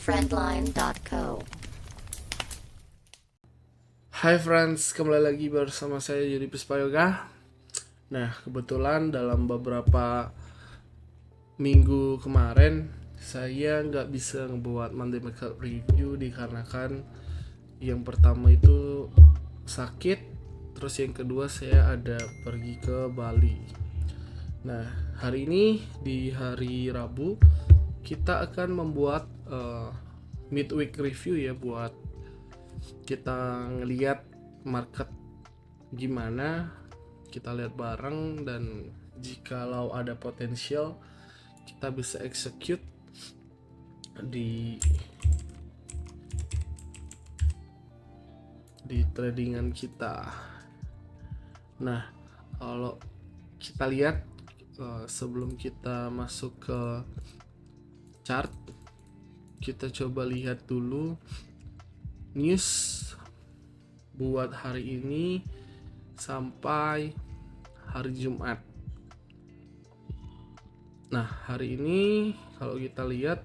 friendline.co. Hai friends, kembali lagi bersama saya Yudi Puspayoga. Nah, kebetulan dalam beberapa minggu kemarin saya nggak bisa ngebuat Monday Makeup Review dikarenakan yang pertama itu sakit, terus yang kedua saya ada pergi ke Bali. Nah, hari ini di hari Rabu kita akan membuat midweek review ya, buat kita ngeliat market gimana, kita lihat bareng, dan jikalau ada potensial kita bisa execute di tradingan kita. Nah, kalau kita lihat sebelum kita masuk ke chart, kita coba lihat dulu news buat hari ini sampai hari Jumat. Nah, hari ini kalau kita lihat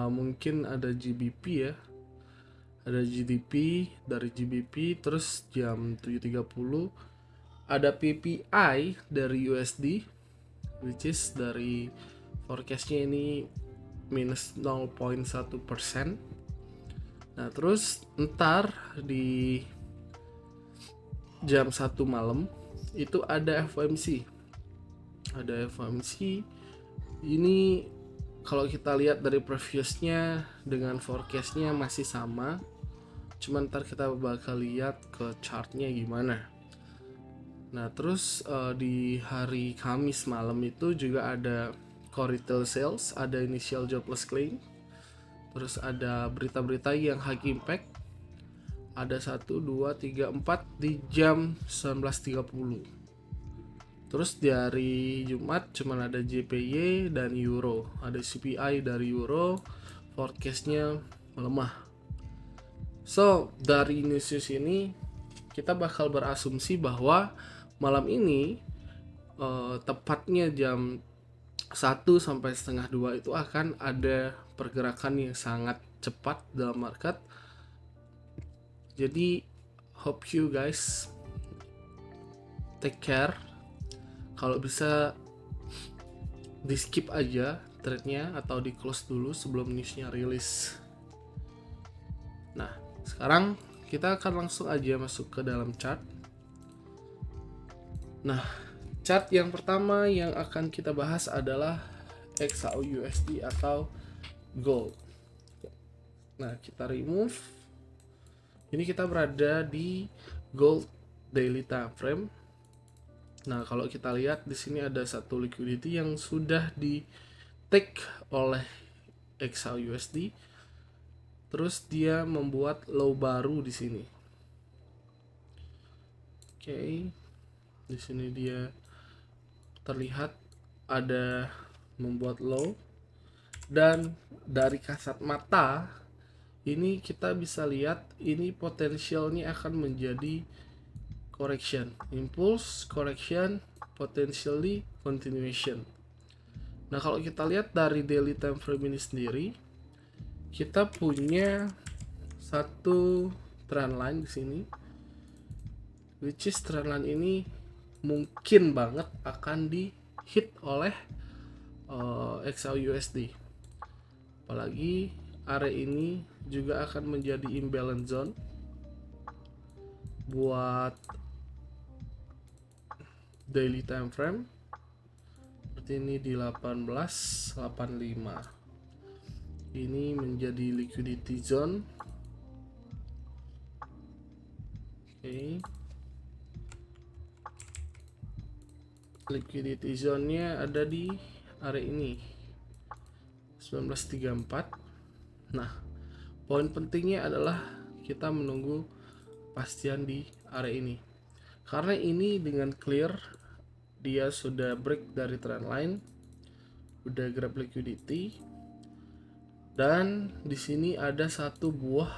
mungkin ada GBP ya, ada GDP dari GBP, terus jam 7.30 ada PPI dari USD, which is dari forecastnya ini minus 0.1%. Nah, terus ntar di jam 1 malam itu ada FOMC. Ada FOMC ini, kalau kita lihat dari previousnya dengan forecastnya masih sama, cuman ntar kita bakal lihat ke chartnya gimana. Nah, terus di hari Kamis malam itu juga ada core retail sales, ada initial jobless claim, terus ada berita-berita yang high impact, ada 1, 2, 3, 4 di jam 19.30. Terus dari Jumat cuman ada JPY dan Euro, ada CPI dari Euro, forecastnya melemah. So, dari news ini kita bakal berasumsi bahwa malam ini tepatnya jam 1 sampai setengah 2 itu akan ada pergerakan yang sangat cepat dalam market. Jadi hope you guys take care. Kalau bisa di skip aja trade-nya atau di close dulu sebelum newsnya rilis. Nah, sekarang kita akan langsung aja masuk ke dalam chart. Nah, chart yang pertama yang akan kita bahas adalah XAUUSD atau gold. Nah, kita remove. Ini kita berada di gold daily time frame. Nah, kalau kita lihat di sini ada satu liquidity yang sudah di take oleh XAUUSD. Terus dia membuat low baru di sini. Oke. Di sini dia terlihat ada membuat low, dan dari kasat mata ini kita bisa lihat ini potensialnya akan menjadi correction, impulse, correction, potentially continuation. Nah, kalau kita lihat dari daily time frame ini sendiri, kita punya satu trend line di sini, which is trend line ini mungkin banget akan di hit oleh XAUUSD. Apalagi area ini juga akan menjadi imbalance zone buat daily time frame. Seperti ini di 18.85. Ini menjadi liquidity zone. Oke. Liquidity zone-nya ada di area ini 19.34. Nah, poin pentingnya adalah kita menunggu kepastian di area ini, karena ini dengan clear dia sudah break dari trend line, udah grab liquidity, dan di sini ada satu buah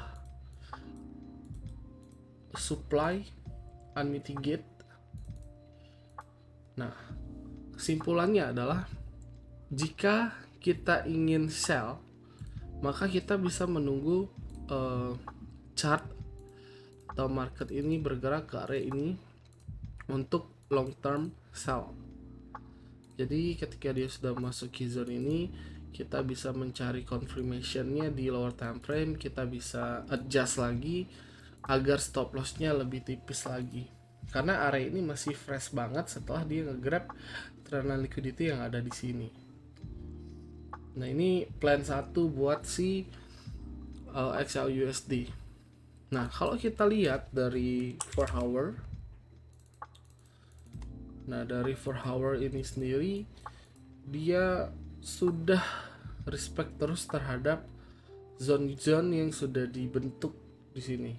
supply unmitigate. Nah, kesimpulannya adalah jika kita ingin sell maka kita bisa menunggu chart atau market ini bergerak ke area ini untuk long term sell. Jadi ketika dia sudah masuk key zone ini, kita bisa mencari confirmationnya di lower time frame, kita bisa adjust lagi agar stop lossnya lebih tipis lagi, karena area ini masih fresh banget setelah dia nge-grab trend liquidity yang ada di sini. Nah, ini plan 1 buat si XAUUSD. Nah, kalau kita lihat dari 4 hour, nah dari 4 hour ini sendiri dia sudah respect terus terhadap zone-zone yang sudah dibentuk di sini.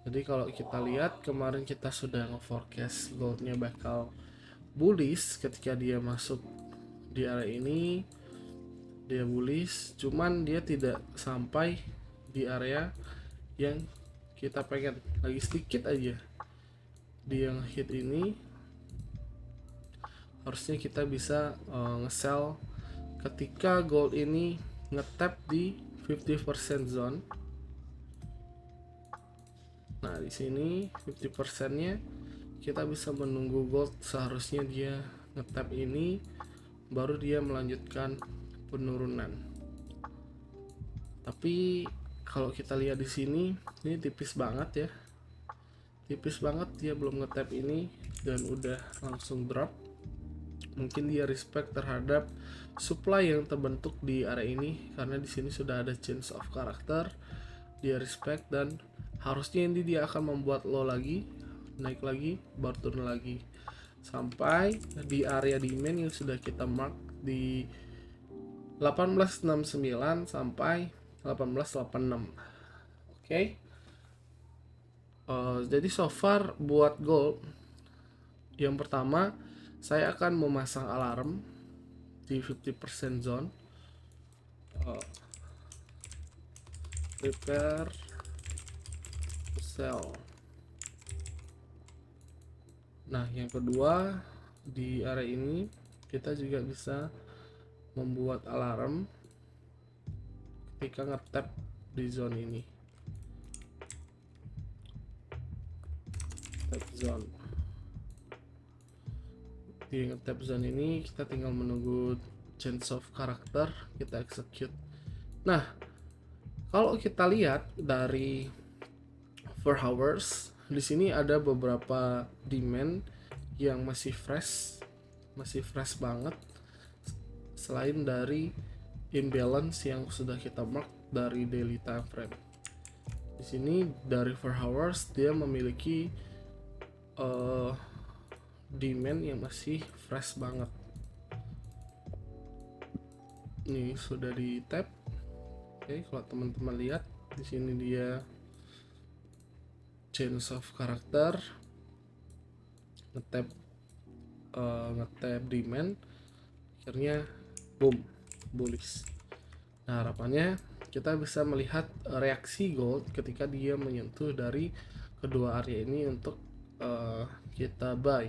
Jadi kalau kita lihat kemarin kita sudah nge-forecast goldnya bakal bullish ketika dia masuk di area ini, dia bullish, cuman dia tidak sampai di area yang kita pengen, lagi sedikit aja dia hit ini. Harusnya kita bisa nge-sell ketika gold ini nge-tap di 50% zone. Nah, di sini 50%-nya kita bisa menunggu gold, seharusnya dia nge-tap ini baru dia melanjutkan penurunan. Tapi kalau kita lihat di sini ini tipis banget ya. Tipis banget, dia belum nge-tap ini dan udah langsung drop. Mungkin dia respect terhadap supply yang terbentuk di area ini, karena di sini sudah ada change of character. Dia respect dan harusnya ini dia akan membuat low lagi, naik lagi, baru turun lagi sampai di area demand yang sudah kita mark di 1869 sampai 1886. Oke. Jadi so far buat gold, yang pertama saya akan memasang alarm di 50% zone. Prepare sell. Nah, yang kedua di area ini kita juga bisa membuat alarm ketika nge-tap di zone ini. Tap zone. Di nge-tap zone ini kita tinggal menunggu change of character, kita execute. Nah, kalau kita lihat dari 4 hours, di sini ada beberapa demand yang masih fresh banget, selain dari imbalance yang sudah kita mark dari daily time frame. Di sini dari 4 hours dia memiliki demand yang masih fresh banget. Ini sudah di tap. Oke, kalau teman-teman lihat di sini dia change of character, ngetap demand, akhirnya boom, bullish. Nah, harapannya kita bisa melihat reaksi gold ketika dia menyentuh dari kedua area ini untuk kita buy.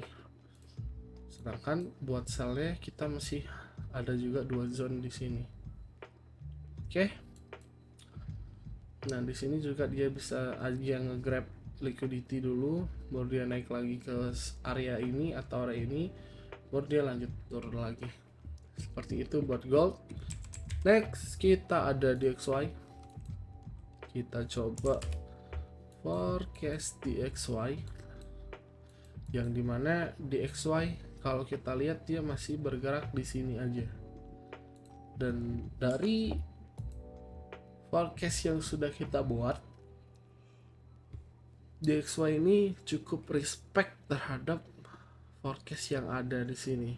Sedangkan buat sellnya kita masih ada juga dua zone di sini. Oke. Nah, di sini juga dia bisa aja nge-grab liquidity dulu, baru dia naik lagi ke area ini atau area ini, baru dia lanjut turun lagi. Seperti itu buat gold. Next kita ada DXY. Kita coba forecast DXY, yang dimana DXY kalau kita lihat dia masih bergerak di sini aja. Dan dari forecast yang sudah kita buat, DXY ini cukup respect terhadap forecast yang ada di sini.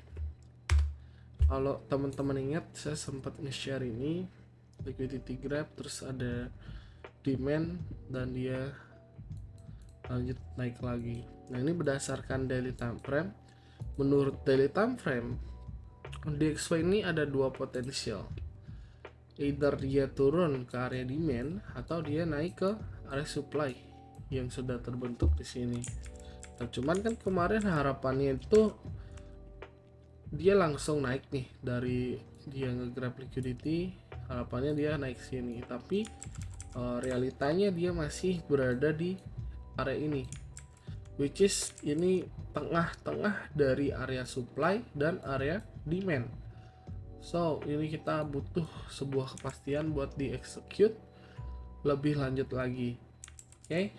Kalau teman-teman ingat, saya sempat nge-share ini liquidity grab, terus ada demand dan dia lanjut naik lagi. Nah, ini berdasarkan daily time frame. Menurut daily time frame, DXY ini ada dua potensial. Either dia turun ke area demand atau dia naik ke area supply yang sudah terbentuk di sini. Nah, cuman kan kemarin harapannya itu dia langsung naik nih, dari dia nge-grab liquidity harapannya dia naik sini, tapi realitanya dia masih berada di area ini, which is ini tengah-tengah dari area supply dan area demand. So ini kita butuh sebuah kepastian buat di execute lebih lanjut lagi. Oke.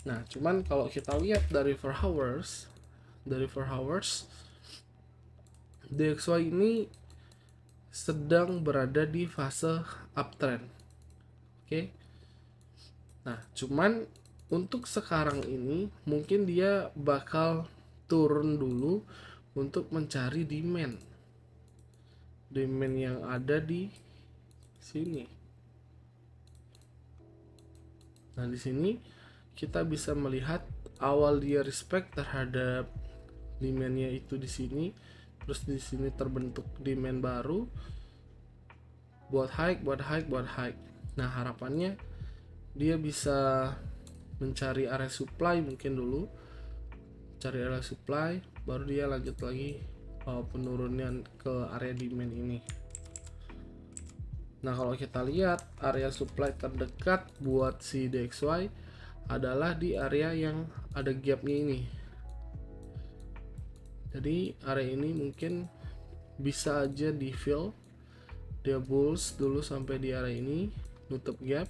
Nah, cuman kalau kita lihat dari 4 hours, DXY ini sedang berada di fase uptrend. Oke. Nah, cuman untuk sekarang ini mungkin dia bakal turun dulu untuk mencari demand yang ada di sini. Nah, di sini kita bisa melihat awal dia respect terhadap demandnya itu di sini, terus di sini terbentuk demand baru buat high. Nah, harapannya dia bisa mencari area supply mungkin dulu, cari area supply, baru dia lanjut lagi penurunan ke area demand ini. Nah, kalau kita lihat area supply terdekat buat si DXY adalah di area yang ada gapnya ini. Jadi area ini mungkin bisa aja di fill, dia bulls dulu sampai di area ini, nutup gap,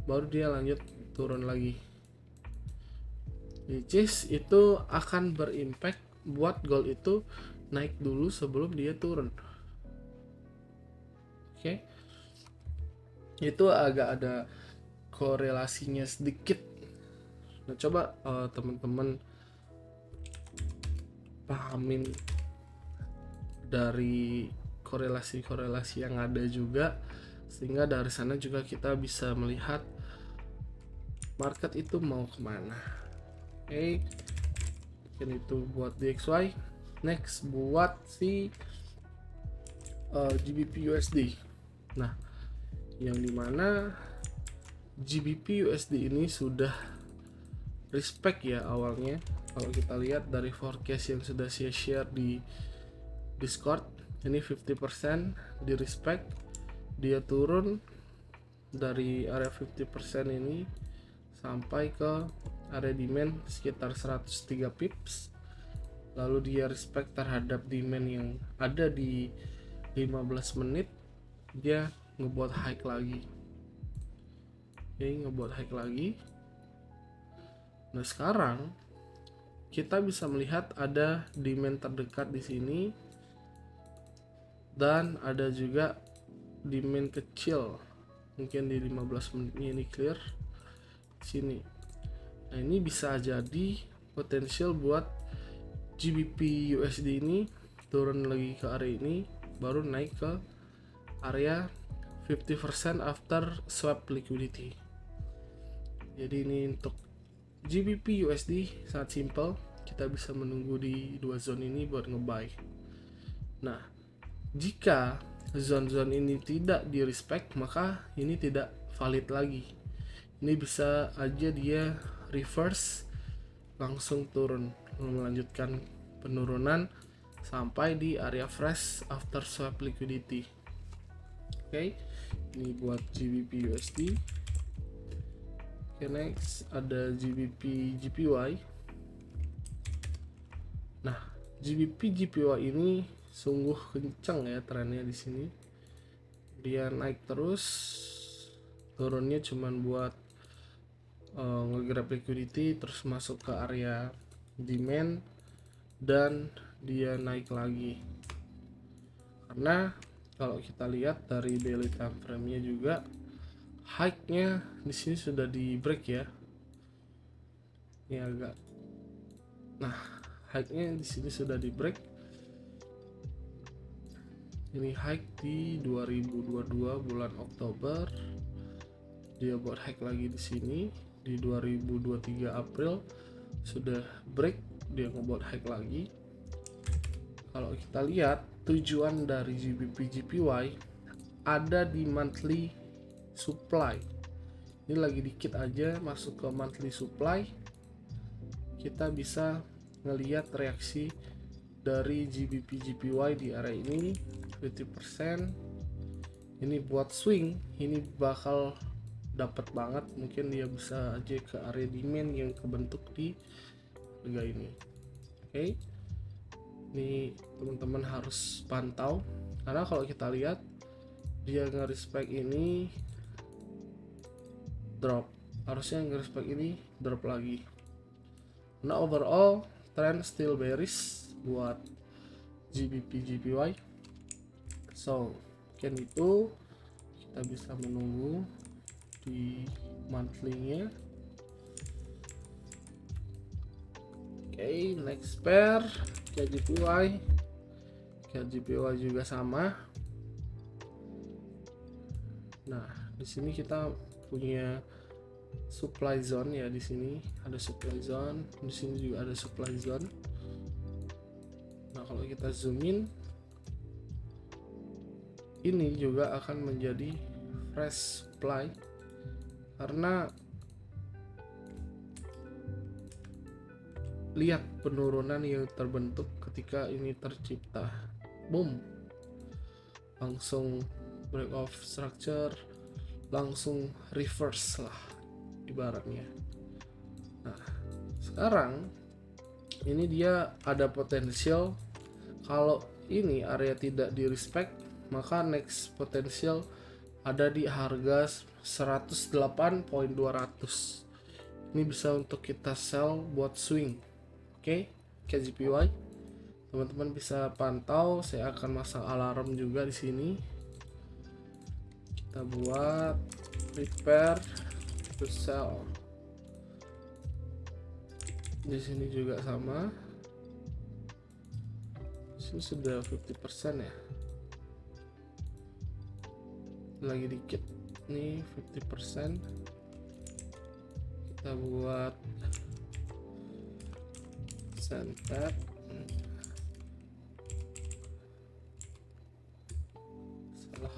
baru dia lanjut turun lagi. Which is itu akan berimpact buat gold itu naik dulu sebelum dia turun. Oke. Itu agak ada korelasinya sedikit. Nah, coba teman-teman pahamin dari korelasi-korelasi yang ada juga, sehingga dari sana juga kita bisa melihat market itu mau kemana. Oke, mungkin itu buat DXY. Next buat si GBP USD. Nah, yang dimana GBP USD ini sudah respect ya awalnya. Kalau kita lihat dari forecast yang sudah saya share di Discord, ini 50% di respect, dia turun dari area 50% ini sampai ke area demand sekitar 103 pips, lalu dia respect terhadap demand yang ada di 15 menit, dia ngebuat high lagi. Ngebuat high lagi. Nah, sekarang kita bisa melihat ada demand terdekat di sini dan ada juga demand kecil mungkin di 15 menit ini clear sini. Nah, ini bisa jadi potensial buat GBP USD ini turun lagi ke area ini, baru naik ke area 50% after swap liquidity. Jadi ini untuk GBP USD sangat simple, kita bisa menunggu di dua zone ini buat ngebuy. Nah, jika zone-zone ini tidak di respect, maka ini tidak valid lagi. Ini bisa aja dia reverse langsung turun, melanjutkan penurunan sampai di area fresh after swap liquidity. Oke, ini buat GBP USD. Oke, next ada GBP JPY. Nah, GBP JPY ini sungguh kencang ya trennya di sini. Dia naik terus, turunnya cuman buat nge-grab liquidity, terus masuk ke area demand dan dia naik lagi. Karena kalau kita lihat dari daily time frame-nya juga high-nya di sini sudah di break ya. Ini agak, nah high-nya di sini sudah di break. Ini high di 2022 bulan Oktober. Dia buat high lagi di sini di 2023 April sudah break, dia ngebuat high lagi. Kalau kita lihat tujuan dari GBP JPY ada di monthly supply. Ini lagi dikit aja masuk ke monthly supply, kita bisa ngelihat reaksi dari GBP JPY di area ini 50%, Ini buat swing, ini bakal dapat banget. Mungkin dia bisa aja ke area demand yang kebentuk di harga ini. Oke, ini teman-teman harus pantau, karena kalau kita lihat dia nge-respect ini drop, harusnya nge-respect ini drop lagi. Nah, overall trend still bearish buat GBP JPY. So mungkin itu kita bisa menunggu di monthly-nya. Oke, next pair KJPY. KJPY juga sama. Nah, di sini kita punya supply zone ya, di sini ada supply zone, di sini juga ada supply zone. Nah, kalau kita zoom in, ini juga akan menjadi fresh supply karena lihat penurunan yang terbentuk ketika ini tercipta. Boom, langsung break off structure, langsung reverse lah ibaratnya. Nah, sekarang ini dia ada potensial, kalau ini area tidak di respect, maka next potensial ada di harga 108.200. Ini bisa untuk kita sell buat swing. Oke, KJPY teman-teman bisa pantau. Saya akan masang alarm juga di sini. Kita buat prepare to sell. Di sini juga sama. Di sini sudah 50% ya. Lagi dikit nih 50%. Kita buat send tab.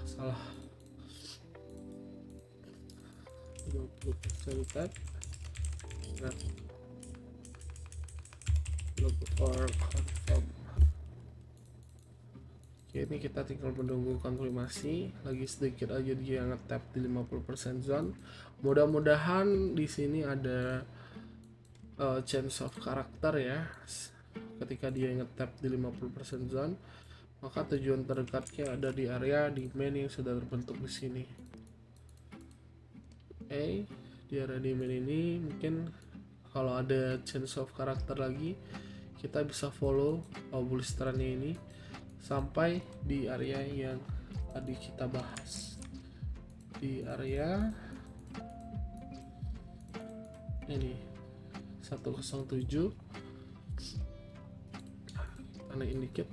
Salah 20% tab. Look for confirm. Oke, ini kita tinggal menunggu konfirmasi. Lagi sedikit aja dia nge-tap di 50% zone. Mudah-mudahan di sini ada change of character ya. Ketika dia nge-tap di 50% zone, maka tujuan terdekatnya ada di area demand yang sudah terbentuk di sini. Oke, di area demand ini mungkin kalau ada change of character lagi, kita bisa follow bullish trendnya ini sampai di area yang tadi kita bahas, di area ini 107. Karena indicate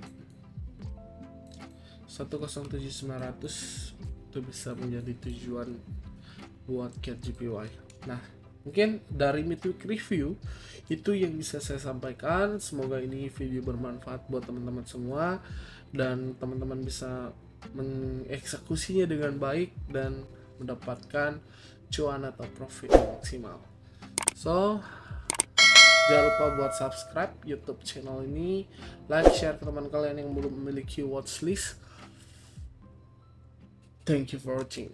107.900 itu bisa menjadi tujuan buat KJPY. Nah, mungkin dari midweek review itu yang bisa saya sampaikan. Semoga ini video bermanfaat buat teman-teman semua dan teman-teman bisa mengeksekusinya dengan baik dan mendapatkan cuan atau profit maksimal. So, jangan lupa buat subscribe YouTube channel ini, like, share ke teman kalian yang belum memiliki watchlist. Thank you for watching.